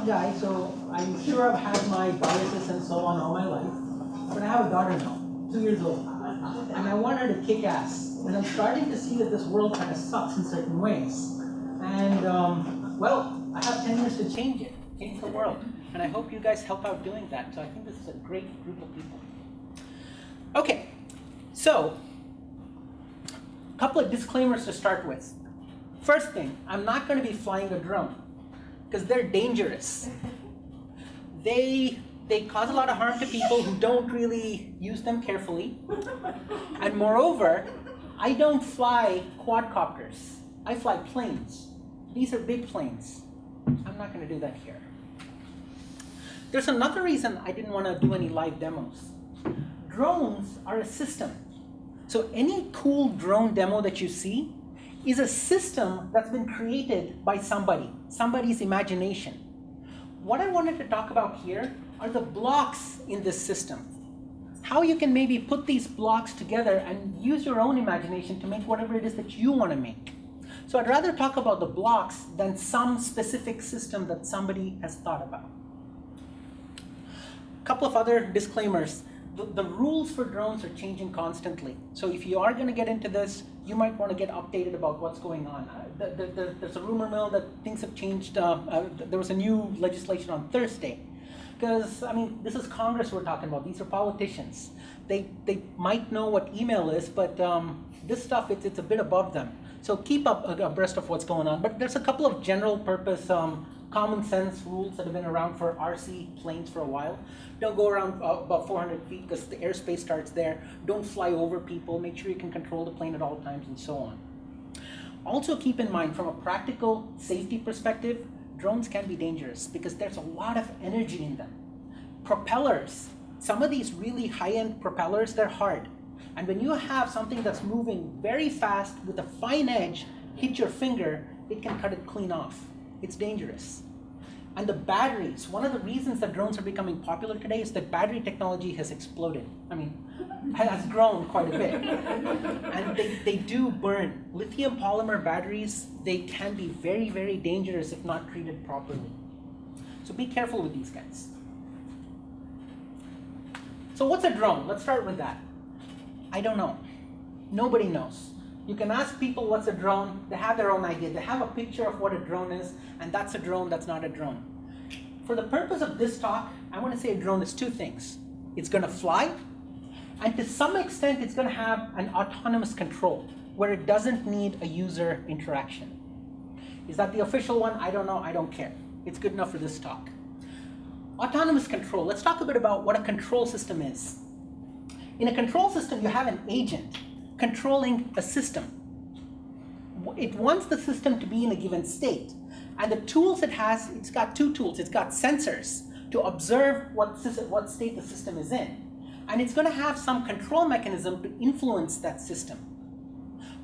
guy, so I'm sure I've had my biases and so on all my life. But I have a daughter now, 2 years old, and I want her to kick ass. And I'm starting to see that this world kind of sucks in certain ways. And well, I have 10 years to change it, change the world. And I hope you guys help out doing that. So I think this is a great group of people. Okay, so a couple of disclaimers to start with. First thing, I'm not going to be flying a drone because they're dangerous. They cause a lot of harm to people who don't really use them carefully. And moreover, I don't fly quadcopters. I fly planes. These are big planes. I'm not going to do that here. There's another reason I didn't want to do any live demos. Drones are a system. So any cool drone demo that you see is a system that's been created by somebody's imagination. What I wanted to talk about here are the blocks in this system. How you can maybe put these blocks together and use your own imagination to make whatever it is that you want to make. So I'd rather talk about the blocks than some specific system that somebody has thought about. A couple of other disclaimers. The rules for drones are changing constantly. So if you are going to get into this, you might want to get updated about what's going on. There's a rumor mill that things have changed. There was a new legislation on Thursday. Because, I mean, this is Congress we're talking about. These are politicians. They might know what email is, but this stuff, it's a bit above them. So keep abreast of what's going on. But there's a couple of general purpose common sense rules that have been around for RC planes for a while. Don't go around about 400 feet because the airspace starts there. Don't fly over people. Make sure you can control the plane at all times and so on. Also keep in mind, from a practical safety perspective, drones can be dangerous because there's a lot of energy in them. Propellers, some of these really high-end propellers, they're hard. And when you have something that's moving very fast with a fine edge hit your finger, it can cut it clean off. It's dangerous. And the batteries, one of the reasons that drones are becoming popular today is that battery technology has exploded. I mean, has grown quite a bit. And they do burn. Lithium polymer batteries, they can be very, very dangerous if not treated properly. So be careful with these guys. So what's a drone? Let's start with that. I don't know. Nobody knows. You can ask people what's a drone, they have their own idea. They have a picture of what a drone is, and that's a drone, that's not a drone. For the purpose of this talk, I want to say a drone is two things. It's going to fly, and to some extent it's going to have an autonomous control, where it doesn't need a user interaction. Is that the official one? I don't know, I don't care. It's good enough for this talk. Autonomous control, let's talk a bit about what a control system is. In a control system, you have an agent controlling a system. It wants the system to be in a given state. And the tools it has, it's got two tools. It's got sensors to observe what state the system is in. And it's going to have some control mechanism to influence that system.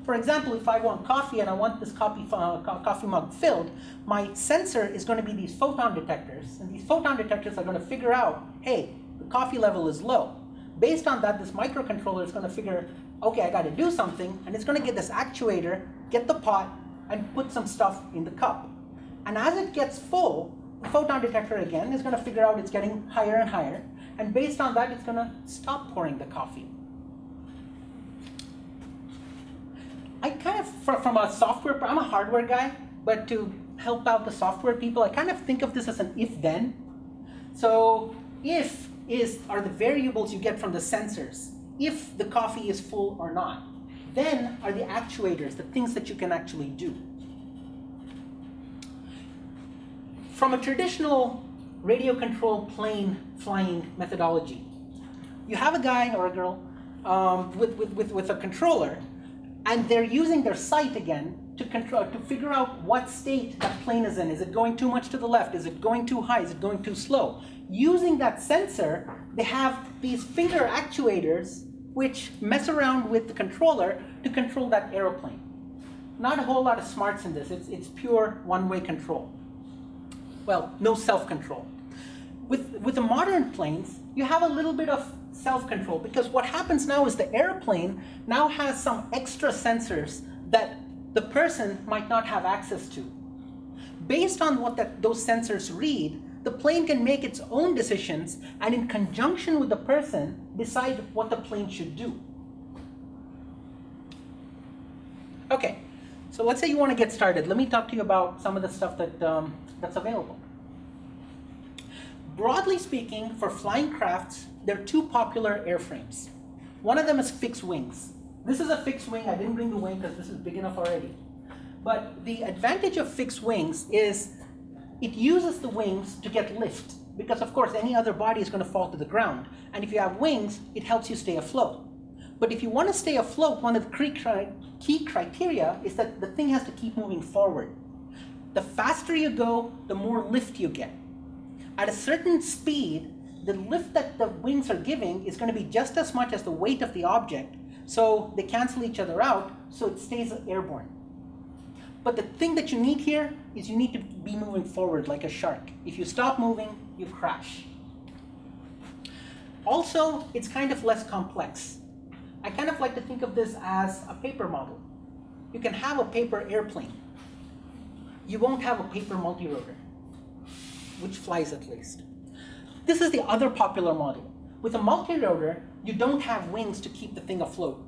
For example, if I want coffee and I want this coffee mug filled, my sensor is going to be these photon detectors. And these photon detectors are going to figure out, hey, the coffee level is low. Based on that, this microcontroller is going to figure, okay, I got to do something, and it's going to get this actuator, get the pot, and put some stuff in the cup. And as it gets full, the photon detector again is going to figure out it's getting higher and higher, and based on that, it's going to stop pouring the coffee. I kind of, from a software, I'm a hardware guy, but to help out the software people, I kind of think of this as an if-then. So if are the variables you get from the sensors, if the coffee is full or not. Then are the actuators, the things that you can actually do. From a traditional radio controlled plane flying methodology, you have a guy or a girl with a controller, and they're using their sight again to figure out what state that plane is in. Is it going too much to the left? Is it going too high? Is it going too slow? Using that sensor, they have these finger actuators which mess around with the controller to control that aeroplane. Not a whole lot of smarts in this. It's pure one-way control. Well, no self-control. With the modern planes, you have a little bit of self-control, because what happens now is the airplane now has some extra sensors that the person might not have access to. Based on what those sensors read, the plane can make its own decisions and in conjunction with the person decide what the plane should do. Okay, so let's say you want to get started. Let me talk to you about some of the stuff that's available. Broadly speaking, for flying crafts, there are two popular airframes. One of them is fixed wings. This is a fixed wing. I didn't bring the wing because this is big enough already. But the advantage of fixed wings is it uses the wings to get lift, because of course any other body is going to fall to the ground. And if you have wings, it helps you stay afloat. But if you want to stay afloat, one of the key criteria is that the thing has to keep moving forward. The faster you go, the more lift you get. At a certain speed, the lift that the wings are giving is going to be just as much as the weight of the object, so they cancel each other out, so it stays airborne. But the thing that you need here is you need to be moving forward like a shark. If you stop moving, you crash. Also, it's kind of less complex. I kind of like to think of this as a paper model. You can have a paper airplane. You won't have a paper multirotor, which flies at least. This is the other popular model. With a multirotor, you don't have wings to keep the thing afloat.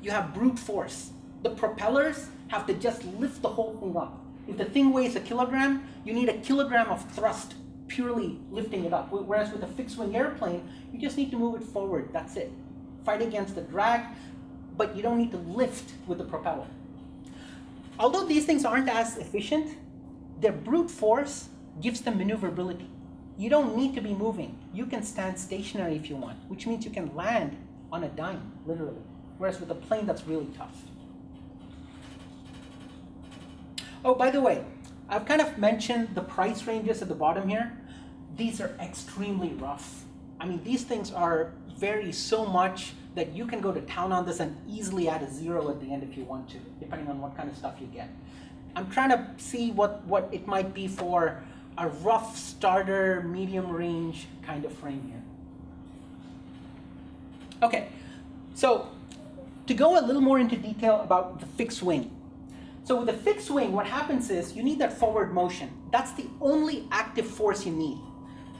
You have brute force. The propellers have to just lift the whole thing up. If the thing weighs a kilogram, you need a kilogram of thrust purely lifting it up. Whereas with a fixed wing airplane, you just need to move it forward, that's it. Fight against the drag, but you don't need to lift with the propeller. Although these things aren't as efficient, their brute force gives them maneuverability. You don't need to be moving. You can stand stationary if you want, which means you can land on a dime, literally. Whereas with a plane, that's really tough. Oh, by the way, I've kind of mentioned the price ranges at the bottom here. These are extremely rough. I mean, these things vary so much that you can go to town on this and easily add a zero at the end if you want to, depending on what kind of stuff you get. I'm trying to see what it might be for a rough starter, medium range kind of frame here. Okay, so to go a little more into detail about the fixed wing. So with a fixed wing, what happens is you need that forward motion. That's the only active force you need.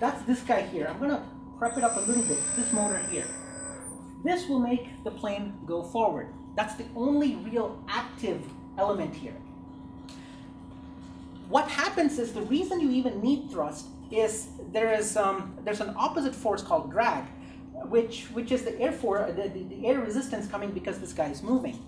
That's this guy here. I'm gonna prep it up a little bit, this motor here. This will make the plane go forward. That's the only real active element here. What happens is the reason you even need thrust is there's an opposite force called drag, which is the air resistance coming because this guy is moving.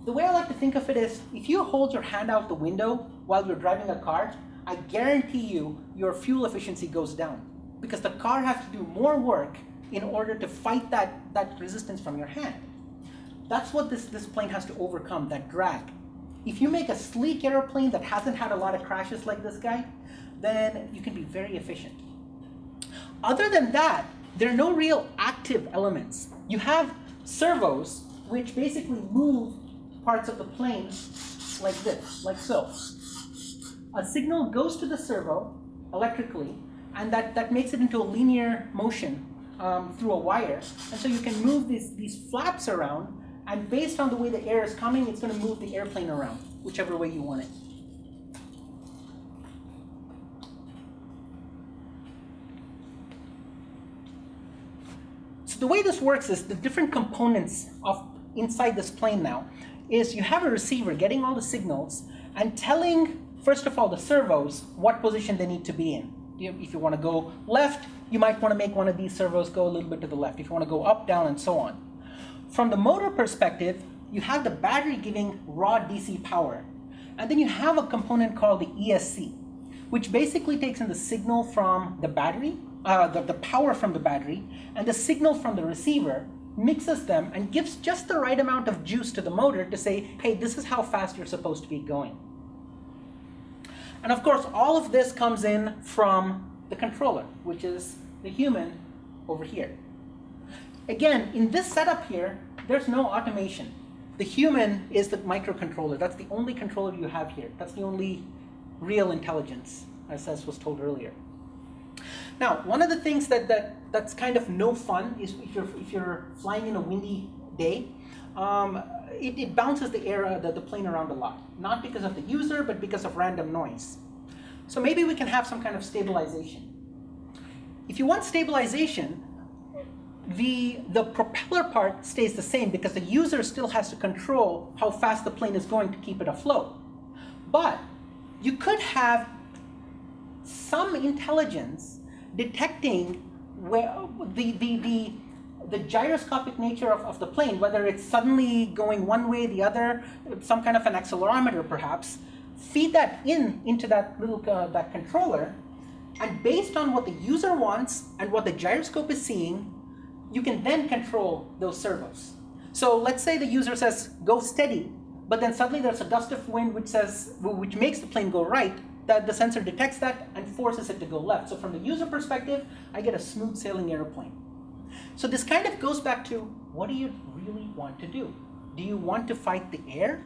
The way I like to think of it is, if you hold your hand out the window while you're driving a car, I guarantee you your fuel efficiency goes down because the car has to do more work in order to fight that resistance from your hand. That's what this plane has to overcome, that drag. If you make a sleek airplane that hasn't had a lot of crashes like this guy, then you can be very efficient. Other than that, there are no real active elements. You have servos, which basically move parts of the plane like this, like so. A signal goes to the servo electrically, and that makes it into a linear motion through a wire. And so you can move these flaps around, and based on the way the air is coming, it's going to move the airplane around, whichever way you want it. So the way this works is the different components of inside this plane now is you have a receiver getting all the signals and telling, first of all, the servos what position they need to be in. If you want to go left, you might want to make one of these servos go a little bit to the left. If you want to go up, down, and so on. From the motor perspective, you have the battery giving raw DC power. And then you have a component called the ESC, which basically takes in the signal from the battery, the power from the battery, and the signal from the receiver, mixes them, and gives just the right amount of juice to the motor to say, hey, this is how fast you're supposed to be going. And of course, all of this comes in from the controller, which is the human over here. Again, in this setup here, there's no automation. The human is the microcontroller. That's the only controller you have here. That's the only real intelligence, as was told earlier. Now, one of the things that's kind of no fun is if you're flying in a windy day, it bounces the plane around a lot. Not because of the user, but because of random noise. So maybe we can have some kind of stabilization. If you want stabilization, the propeller part stays the same because the user still has to control how fast the plane is going to keep it afloat. But you could have some intelligence detecting where the gyroscopic nature of the plane, whether it's suddenly going one way, the other, some kind of an accelerometer perhaps, feed that into that little that controller, and based on what the user wants and what the gyroscope is seeing, you can then control those servos. So let's say the user says, go steady, but then suddenly there's a gust of wind which makes the plane go right, that the sensor detects that and forces it to go left. So from the user perspective, I get a smooth sailing airplane. So this kind of goes back to, what do you really want to do? Do you want to fight the air?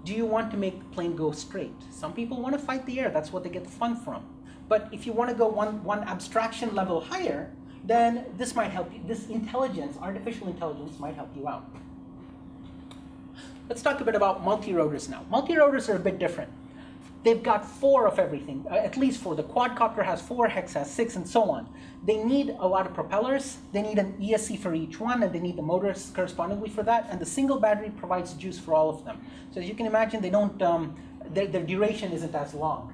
Do you want to make the plane go straight? Some people want to fight the air, that's what they get the fun from. But if you want to go one abstraction level higher, then this might help you. This intelligence, artificial intelligence, might help you out. Let's talk a bit about multi-rotors now. Multi-rotors are a bit different. They've got 4 of everything, at least 4. The quadcopter has 4, Hex has 6, and so on. They need a lot of propellers. They need an ESC for each one, and they need the motors correspondingly for that. And the single battery provides juice for all of them. So as you can imagine, they don't, their duration isn't as long.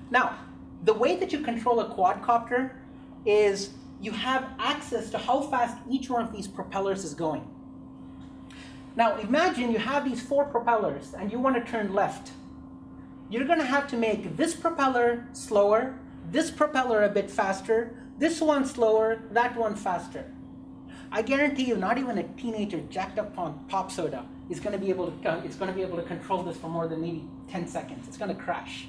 Now, the way that you control a quadcopter is you have access to how fast each one of these propellers is going. Now, imagine you have these 4 propellers, and you want to turn left. You're going to have to make this propeller slower, this propeller a bit faster, this one slower, that one faster. I guarantee you, not even a teenager jacked up on pop soda is going to be able to control this for more than maybe 10 seconds. It's going to crash.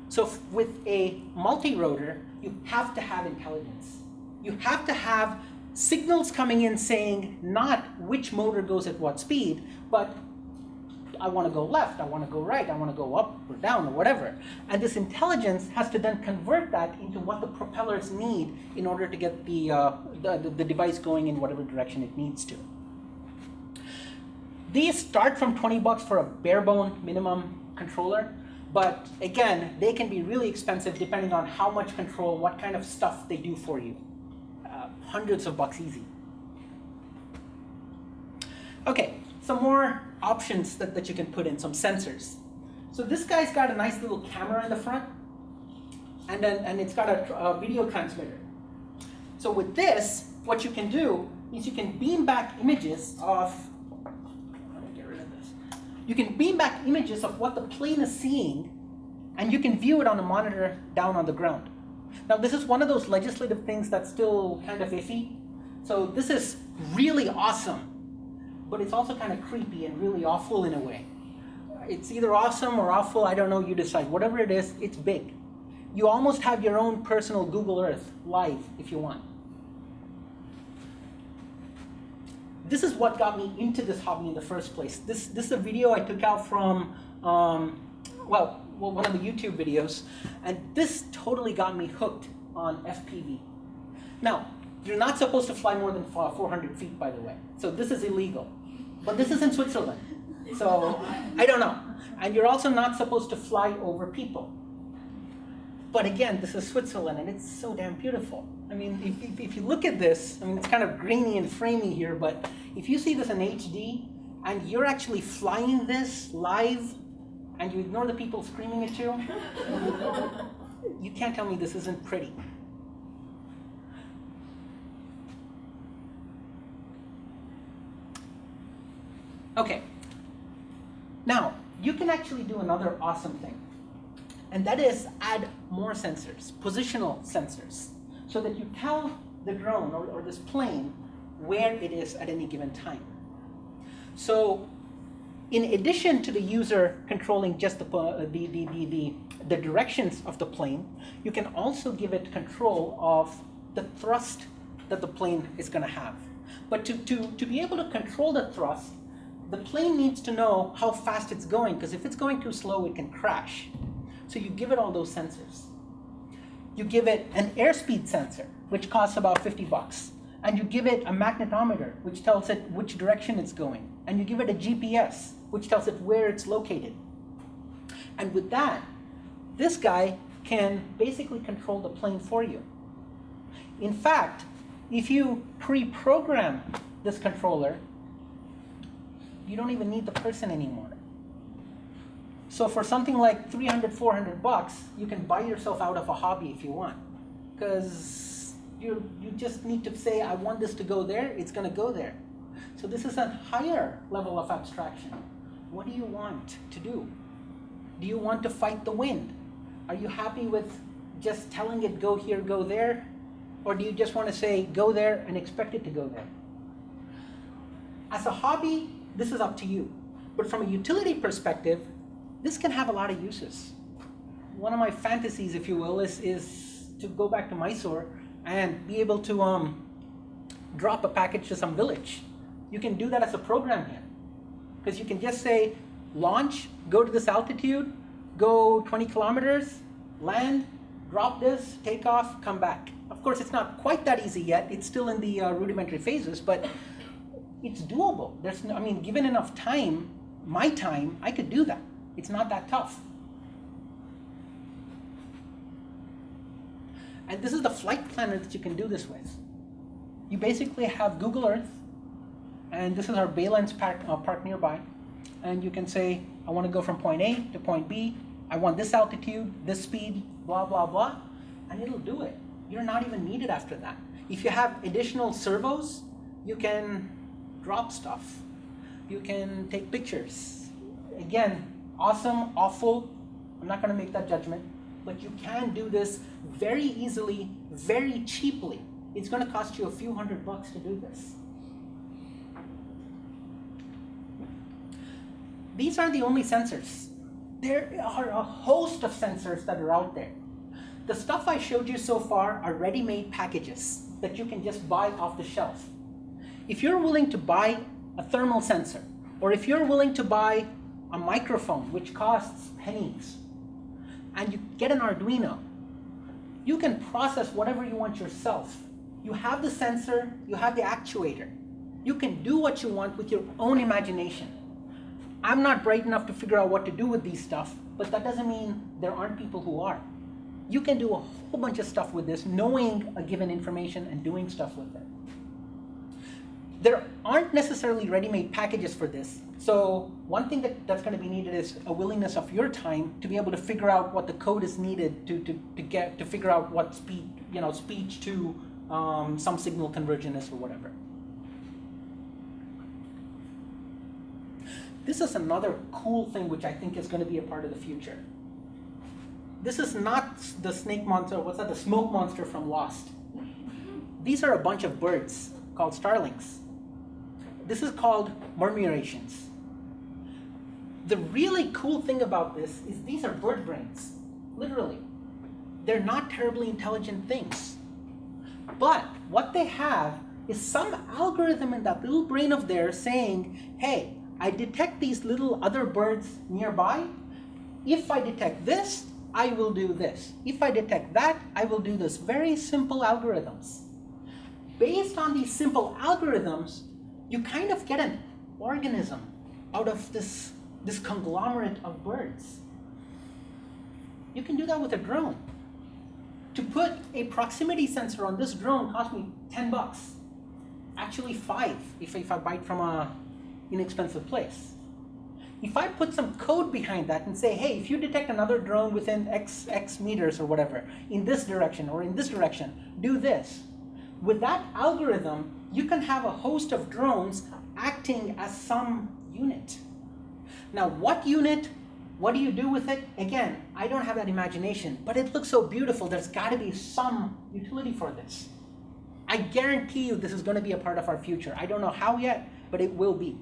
So with a multi-rotor, you have to have intelligence. You have to have signals coming in saying not which motor goes at what speed, but I want to go left, I want to go right, I want to go up or down or whatever. And this intelligence has to then convert that into what the propellers need in order to get the device going in whatever direction it needs to. These start from $20 for a bare bone minimum controller, but again, they can be really expensive depending on how much control, what kind of stuff they do for you. Hundreds of bucks easy. Okay. Some more options that you can put in, some sensors. So this guy's got a nice little camera in the front, and it's got a video transmitter. So with this, what you can do is you can beam back images of, let me get rid of this. You can beam back images of what the plane is seeing, and you can view it on a monitor down on the ground. Now this is one of those legislative things that's still kind of iffy. So this is really awesome, but it's also kind of creepy and really awful in a way. It's either awesome or awful, I don't know, you decide. Whatever it is, it's big. You almost have your own personal Google Earth live if you want. This is what got me into this hobby in the first place. This is a video I took out from, one of the YouTube videos, and this totally got me hooked on FPV. Now, you're not supposed to fly more than 400 feet, by the way. So this is illegal. But this is in Switzerland. So I don't know. And you're also not supposed to fly over people. But again, this is Switzerland, and it's so damn beautiful. I mean, if you look at this, I mean, it's kind of grainy and framey here, but if you see this in HD, and you're actually flying this live, and you ignore the people screaming at you, you can't tell me this isn't pretty. Okay, now you can actually do another awesome thing, and that is add more sensors, positional sensors, so that you tell the drone or this plane where it is at any given time. So in addition to the user controlling just the directions of the plane, you can also give it control of the thrust that the plane is going to have. But to be able to control the thrust, the plane needs to know how fast it's going, because if it's going too slow, it can crash. So you give it all those sensors. You give it an airspeed sensor, which costs about $50. And you give it a magnetometer, which tells it which direction it's going. And you give it a GPS, which tells it where it's located. And with that, This guy can basically control the plane for you. In fact, if you pre-program this controller, you don't even need the person anymore. So for something like 300, 400 bucks, you can buy yourself out of a hobby if you want. Because you just need to say, I want this to go there, it's going to go there. So this is a higher level of abstraction. What do you want to do? Do you want to fight the wind? Are you happy with just telling it go here, go there? Or do you just want to say go there and expect it to go there? As a hobby, this is up to you. But from a utility perspective, this can have a lot of uses. One of my fantasies, if you will, is to go back to Mysore and be able to drop a package to some village. You can do that as a program here. Because you can just say, launch, go to this altitude, go 20 kilometers, land, drop this, take off, come back. Of course, it's not quite that easy yet. It's still in the rudimentary phases, but it's doable. Given enough time, my time, I could do that. It's not that tough. And this is the flight planner that you can do this with. You basically have Google Earth, and this is our Baylands park nearby. And you can say, I want to go from point A to point B. I want this altitude, this speed, blah, blah, blah. And it'll do it. You're not even needed after that. If you have additional servos, you can drop stuff. You can take pictures. Again, awesome, awful. I'm not going to make that judgment. But you can do this very easily, very cheaply. It's going to cost you a few $100 to do this. These aren't the only sensors. There are a host of sensors that are out there. The stuff I showed you so far are ready-made packages that you can just buy off the shelf. If you're willing to buy a thermal sensor, or if you're willing to buy a microphone, which costs pennies, and you get an Arduino, you can process whatever you want yourself. You have the sensor, you have the actuator. You can do what you want with your own imagination. I'm not bright enough to figure out what to do with these stuff, but that doesn't mean there aren't people who are. You can do a whole bunch of stuff with this, knowing a given information and doing stuff with it. There aren't necessarily ready-made packages for this. So one thing that's going to be needed is a willingness of your time to be able to figure out what the code is needed to figure out what speech to some signal conversion is or whatever. This is another cool thing which I think is going to be a part of the future. This is not the snake monster, what's that, the smoke monster from Lost. These are a bunch of birds called starlings. This is called murmurations. The really cool thing about this is these are bird brains, literally. They're not terribly intelligent things. But what they have is some algorithm in that little brain of theirs saying, hey, I detect these little other birds nearby. If I detect this, I will do this. If I detect that, I will do this. Very simple algorithms. Based on these simple algorithms, you kind of get an organism out of this conglomerate of birds. You can do that with a drone. To put a proximity sensor on this drone cost me $10. Actually 5 if I buy it from a inexpensive place. If I put some code behind that and say, hey, if you detect another drone within X meters or whatever, in this direction or in this direction, do this. With that algorithm, you can have a host of drones acting as some unit. Now, what unit? What do you do with it? Again, I don't have that imagination, but it looks so beautiful. There's got to be some utility for this. I guarantee you this is going to be a part of our future. I don't know how yet, but it will be.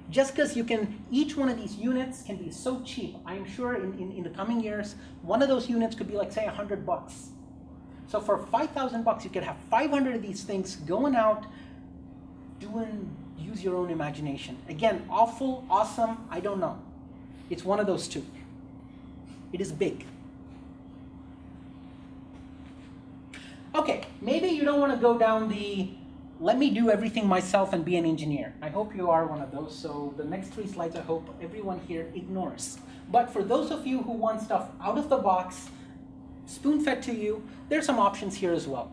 Just because each one of these units can be so cheap, I'm sure in the coming years, one of those units could be like, say, $100. So for $5,000, you could have 500 of these things going out, use your own imagination. Again, awful, awesome, I don't know. It's one of those two. It is big. Okay, maybe you don't want to go down the let me do everything myself and be an engineer. I hope you are one of those. So the next 3 slides, I hope everyone here ignores. But for those of you who want stuff out of the box, spoon-fed to you, there's some options here as well.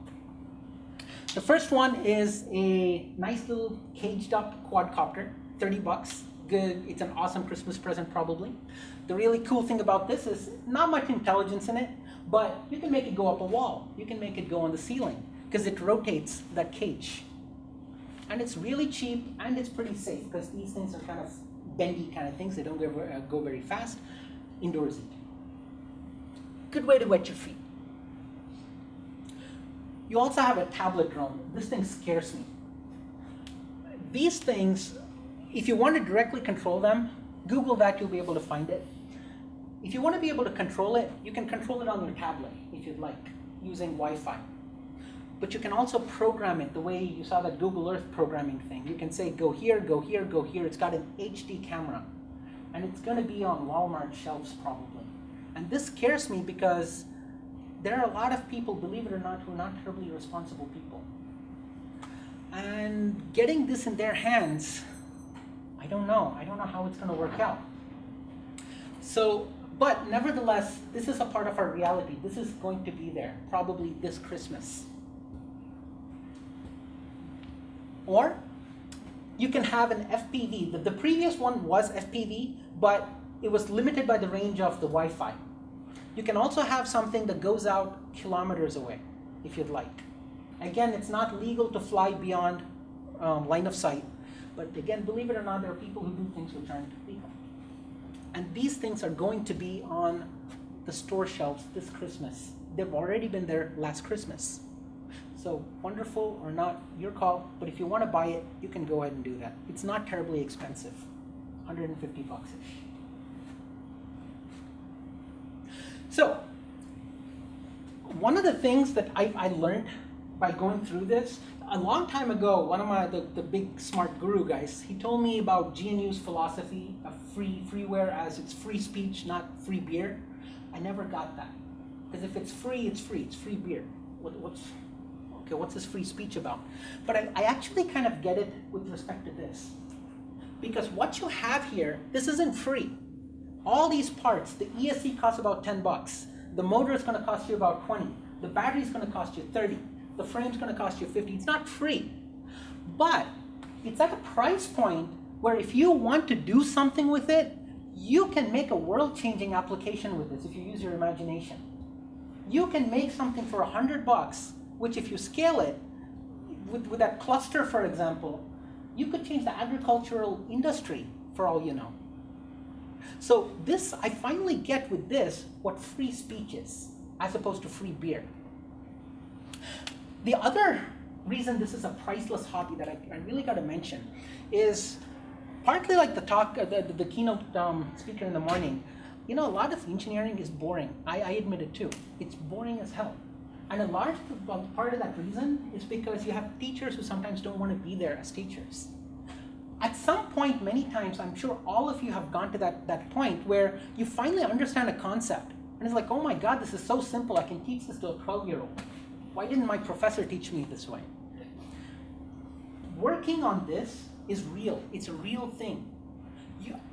The first one is a nice little caged up quadcopter, 30 bucks. Good, it's an awesome Christmas present probably. The really cool thing about this is not much intelligence in it, but you can make it go up a wall. You can make it go on the ceiling because it rotates that cage. And it's really cheap and it's pretty safe because these things are kind of bendy kind of things. They don't go very fast. Indoorsy. Good way to wet your feet. You also have a tablet drone. This thing scares me. These things, if you want to directly control them, Google that, you'll be able to find it. If you want to be able to control it, you can control it on your tablet if you'd like, using Wi-Fi. But you can also program it the way you saw that Google Earth programming thing. You can say, go here, go here, go here. It's got an HD camera. And it's going to be on Walmart shelves probably. And this scares me because there are a lot of people, believe it or not, who are not terribly responsible people. And getting this in their hands, I don't know. I don't know how it's going to work out. So, but nevertheless, this is a part of our reality. This is going to be there, probably this Christmas. Or you can have an FPV. The previous one was FPV, but it was limited by the range of the Wi-Fi. You can also have something that goes out kilometers away, if you'd like. Again, it's not legal to fly beyond line of sight. But again, believe it or not, there are people who do things which aren't legal. And these things are going to be on the store shelves this Christmas. They've already been there last Christmas. So wonderful or not, your call. But if you want to buy it, you can go ahead and do that. It's not terribly expensive, 150 bucks-ish. So one of the things that I learned by going through this, a long time ago, one of the big smart guru guys, he told me about GNU's philosophy of freeware as it's free speech, not free beer. I never got that. Because if it's free, it's free. It's free beer. What's this free speech about? But I actually kind of get it with respect to this. Because what you have here, this isn't free. All these parts, the ESC costs about 10 bucks. The motor is going to cost you about 20. The battery is going to cost you 30. The frame's going to cost you 50. It's not free. But it's at a price point where if you want to do something with it, you can make a world-changing application with this if you use your imagination. You can make something for 100 bucks, which if you scale it, with that cluster, for example, you could change the agricultural industry for all you know. So this, I finally get with this what free speech is, as opposed to free beer. The other reason this is a priceless hobby that I really got to mention is partly like the talk, the keynote speaker in the morning. You know, a lot of engineering is boring. I admit it too. It's boring as hell. And a large part of that reason is because you have teachers who sometimes don't want to be there as teachers. At some point, many times, I'm sure all of you have gone to that point where you finally understand a concept. And it's like, oh my God, this is so simple. I can teach this to a 12-year-old. Why didn't my professor teach me this way? Working on this is real. It's a real thing.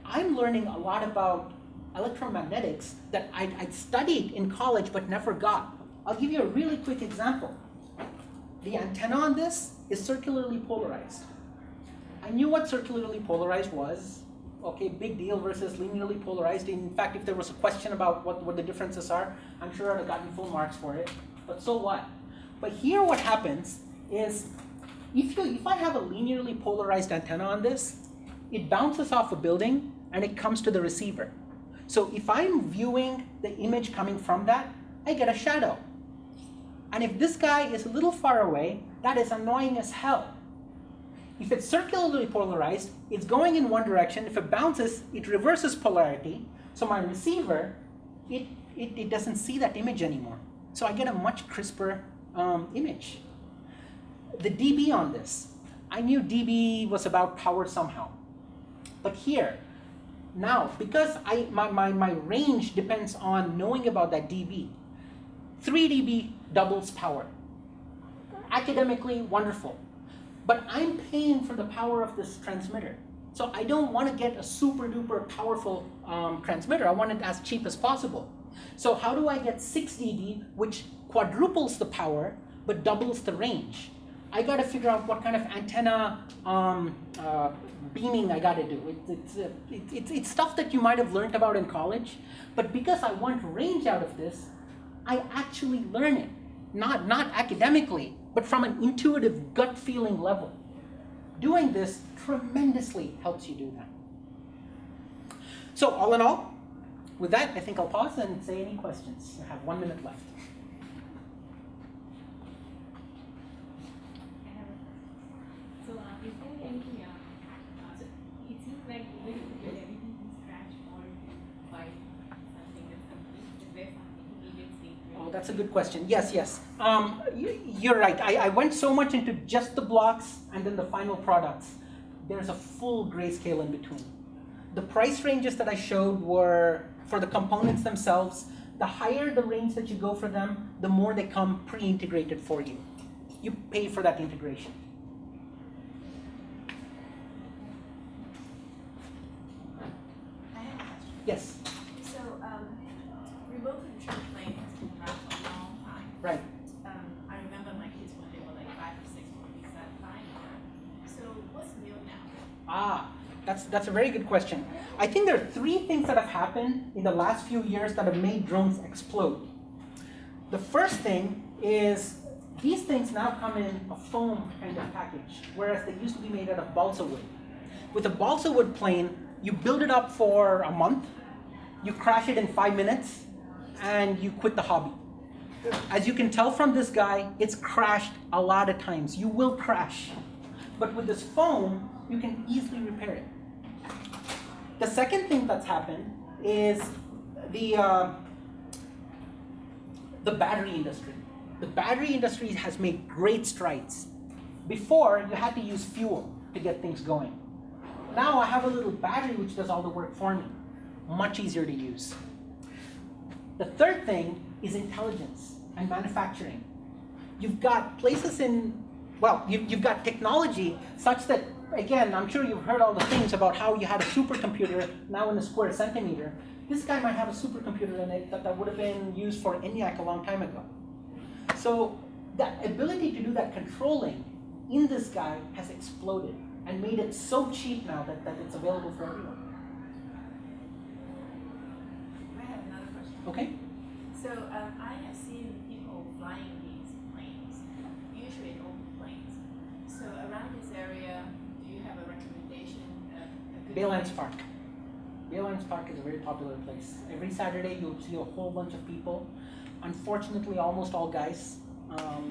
I'm learning a lot about electromagnetics that I'd studied in college but never got. I'll give you a really quick example. The antenna on this is circularly polarized. I knew what circularly polarized was. Okay, big deal versus linearly polarized. In fact, if there was a question about what the differences are, I'm sure I'd have gotten full marks for it. But so what? But here what happens is, if I have a linearly polarized antenna on this, it bounces off a building and it comes to the receiver. So if I'm viewing the image coming from that, I get a shadow. And if this guy is a little far away, that is annoying as hell. If it's circularly polarized, it's going in one direction. If it bounces, it reverses polarity. So my receiver, it doesn't see that image anymore. So I get a much crisper image. The dB on this, I knew dB was about power somehow. But here, now, because my range depends on knowing about that dB, 3 dB doubles power. Academically, wonderful. but I'm paying for the power of this transmitter. So I don't want to get a super duper powerful transmitter. I want it as cheap as possible. So how do I get 6 dB, which quadruples the power, but doubles the range? I got to figure out what kind of antenna beaming I got to do. It's stuff that you might have learned about in college, but because I want range out of this, I actually learn it. Not academically, but from an intuitive gut feeling level. Doing this tremendously helps you do that. So all in all, with that, I think I'll pause and say any questions. I have 1 minute left. So before any, so it seems like even if you get everything from scratch or if you buy something that's complete, is there some intermediate state? Oh, that's a good question. Yes. You're right. I went so much into just the blocks and then the final products. There's a full grayscale in between. The price ranges that I showed were for the components themselves. The higher the range that you go for them, the more they come pre-integrated for you. You pay for that integration. I have a question. Yes. So, remote control plane has been around for a long time. Right. I remember my kids when they were like 5 or 6 when we started flying them. So, what's new now? That's a very good question. I think there are 3 things that have happened in the last few years that have made drones explode. The first thing is these things now come in a foam kind of package, whereas they used to be made out of balsa wood. With a balsa wood plane, you build it up for a month, you crash it in 5 minutes, and you quit the hobby. As you can tell from this guy, it's crashed a lot of times. You will crash. But with this foam, you can easily repair it. The second thing that's happened is the battery industry. The battery industry has made great strides. Before, you had to use fuel to get things going. Now I have a little battery which does all the work for me. Much easier to use. The third thing is intelligence and manufacturing. You've got places you've got technology such that, again, I'm sure you've heard all the things about how you had a supercomputer now in a square centimeter. This guy might have a supercomputer in it that would have been used for ENIAC a long time ago. So that ability to do that controlling in this guy has exploded and made it so cheap now that it's available for everyone. I have another question. Okay? So, I have seen people flying these planes, usually in open planes. So, around this area, do you have a recommendation? Baylands Park. Baylands Park is a very popular place. Every Saturday you'll see a whole bunch of people. Unfortunately, almost all guys.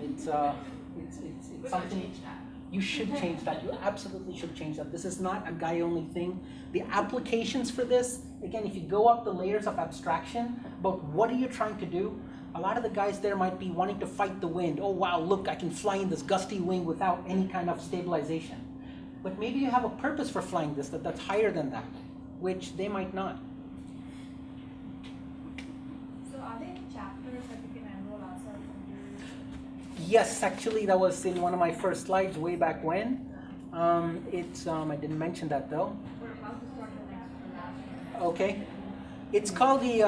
It's something. Change that. You should change that. You absolutely should change that. This is not a guy-only thing. The applications for this, again, if you go up the layers of abstraction, but what are you trying to do? A lot of the guys there might be wanting to fight the wind. Oh wow, look, I can fly in this gusty wing without any kind of stabilization. But maybe you have a purpose for flying this that's higher than that, which they might not. So are there chapters that we can enroll ourselves into? Yes, actually, that was in one of my first slides way back when. I didn't mention that though. We're about to start the next last one. Okay. It's called the,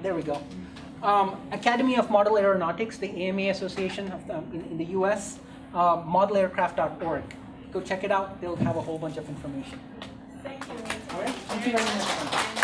there we go. Academy of Model Aeronautics, the AMA Association in the US, modelaircraft.org. Go check it out. They'll have a whole bunch of information. Thank you. All right. Thank you very much.